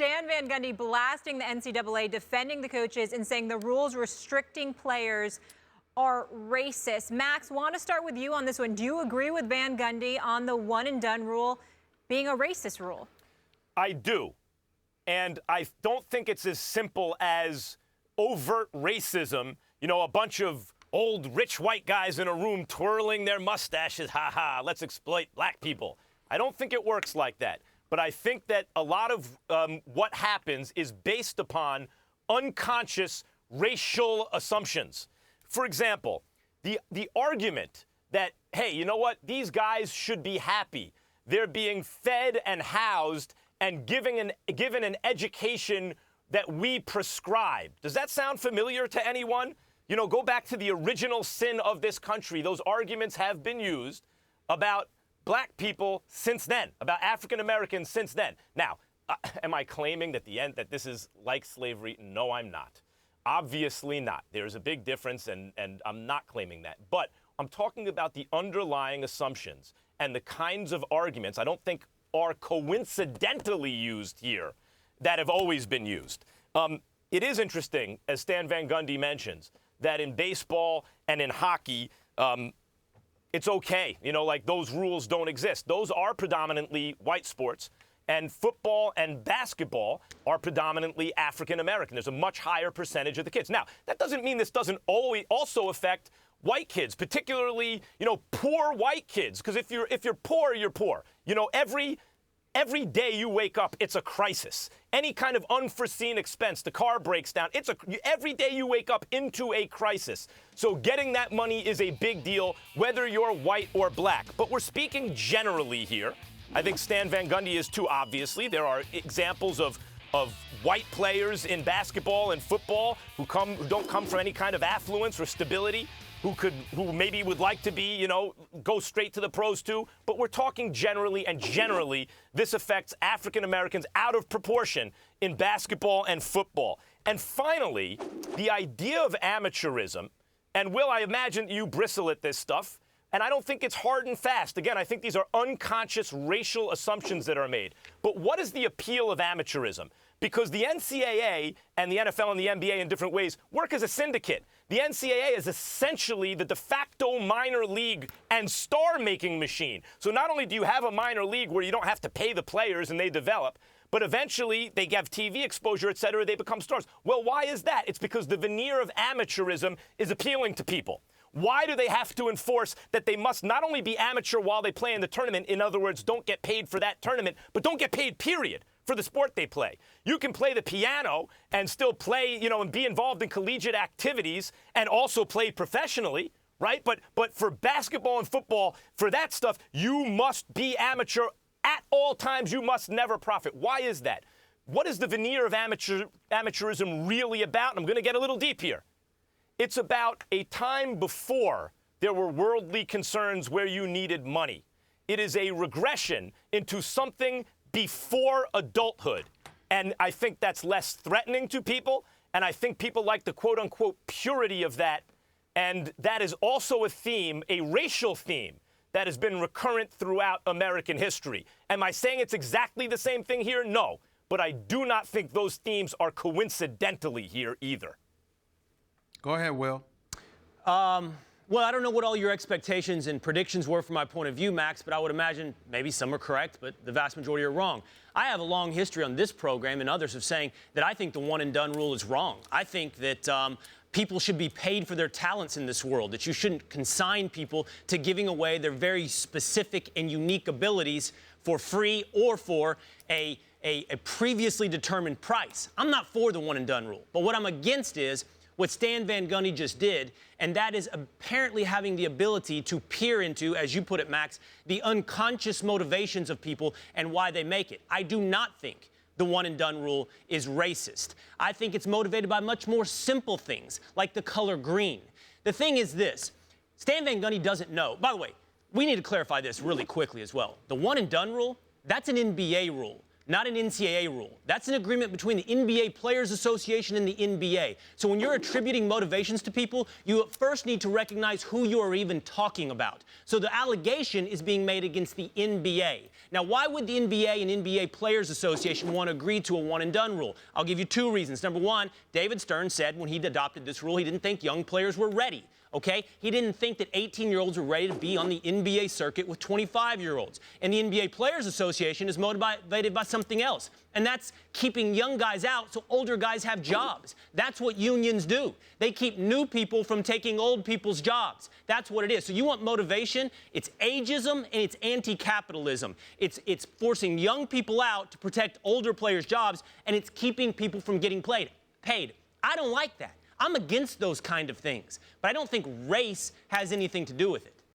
Stan Van Gundy blasting the NCAA, defending the coaches, and saying the rules restricting players are racist. Max, want to start with you on this one. Do you agree with Van Gundy on the one-and-done rule being a racist rule? I do. And I don't think it's as simple as overt racism, you know, a bunch of old rich white guys in a room twirling their mustaches, ha, let's exploit black people. I don't think it works like that. But I think that a lot of what happens is based upon unconscious racial assumptions. For example, the argument that, hey, you know what, these guys should be happy. They're being fed and housed and given an education that we prescribe. Does that sound familiar to anyone? You know, go back to the original sin of this country. Those arguments have been used about black people since then, about African Americans since then. Now, am I claiming that that this is like slavery? No, I'm not. Obviously not. There's a big difference, and I'm not claiming that. But I'm talking about the underlying assumptions and the kinds of arguments I don't think are coincidentally used here that have always been used. It is interesting, as Stan Van Gundy mentions, that in baseball and in hockey, it's okay. You know, like those rules don't exist. Those are predominantly white sports. And football and basketball are predominantly African American. There's a much higher percentage of the kids. Now, that doesn't mean this doesn't always also affect white kids, particularly, you know, poor white kids. Because if you're poor, you're poor. You know, every day you wake up, it's a crisis. Any kind of unforeseen expense, the car breaks down. Every day you wake up into a crisis. So getting that money is a big deal, whether you're white or black. But we're speaking generally here. I think Stan Van Gundy is too, obviously. There are examples of white players in basketball and football who don't come from any kind of affluence or stability, who maybe would like to be, you know, go straight to the pros too. But we're talking generally, and generally, this affects African Americans out of proportion in basketball and football. And finally, the idea of amateurism, and Will, I imagine you bristle at this stuff, and I don't think it's hard and fast. Again, I think these are unconscious racial assumptions that are made. But what is the appeal of amateurism? Because the NCAA and the NFL and the NBA in different ways work as a syndicate. The NCAA is essentially the de facto minor league and star-making machine. So not only do you have a minor league where you don't have to pay the players and they develop, but eventually they have TV exposure, et cetera, they become stars. Well, why is that? It's because the veneer of amateurism is appealing to people. Why do they have to enforce that they must not only be amateur while they play in the tournament, in other words, don't get paid for that tournament, but don't get paid, period, for the sport they play? You can play the piano and still play, you know, and be involved in collegiate activities and also play professionally, right? But for basketball and football, for that stuff, you must be amateur at all times. You must never profit. Why is that? What is the veneer of amateurism really about? And I'm going to get a little deep here. It's about a time before there were worldly concerns where you needed money. It is a regression into something before adulthood. And I think that's less threatening to people. And I think people like the quote-unquote purity of that. And that is also a theme, a racial theme, that has been recurrent throughout American history. Am I saying it's exactly the same thing here? No. But I do not think those themes are coincidentally here either. Go ahead, Will. Well, I don't know what all your expectations and predictions were from my point of view, Max, but I would imagine maybe some are correct, but the vast majority are wrong. I have a long history on this program and others of saying that I think the one-and-done rule is wrong. I think that people should be paid for their talents in this world, that you shouldn't consign people to giving away their very specific and unique abilities for free or for a previously determined price. I'm not for the one-and-done rule, but what I'm against is what Stan Van Gundy just did, and that is apparently having the ability to peer into, as you put it, Max, the unconscious motivations of people and why they make it. I do not think the one-and-done rule is racist. I think it's motivated by much more simple things, like the color green. The thing is this, Stan Van Gundy doesn't know. By the way, we need to clarify this really quickly as well. The one-and-done rule, that's an NBA rule, not an NCAA rule. That's an agreement between the NBA Players Association and the NBA. So when you're attributing motivations to people, you first need to recognize who you are even talking about. So the allegation is being made against the NBA. Now, why would the NBA and NBA Players Association want to agree to a one-and-done rule? I'll give you two reasons. Number one, David Stern said when he adopted this rule, he didn't think young players were ready. Okay? He didn't think that 18-year-olds were ready to be on the NBA circuit with 25-year-olds. And the NBA Players Association is motivated by something else, and that's keeping young guys out so older guys have jobs. That's what unions do. They keep new people from taking old people's jobs. That's what it is. So you want motivation? It's ageism and it's anti-capitalism. It's forcing young people out to protect older players' jobs, and it's keeping people from getting paid. I don't like that. I'm against those kind of things, but I don't think race has anything to do with it.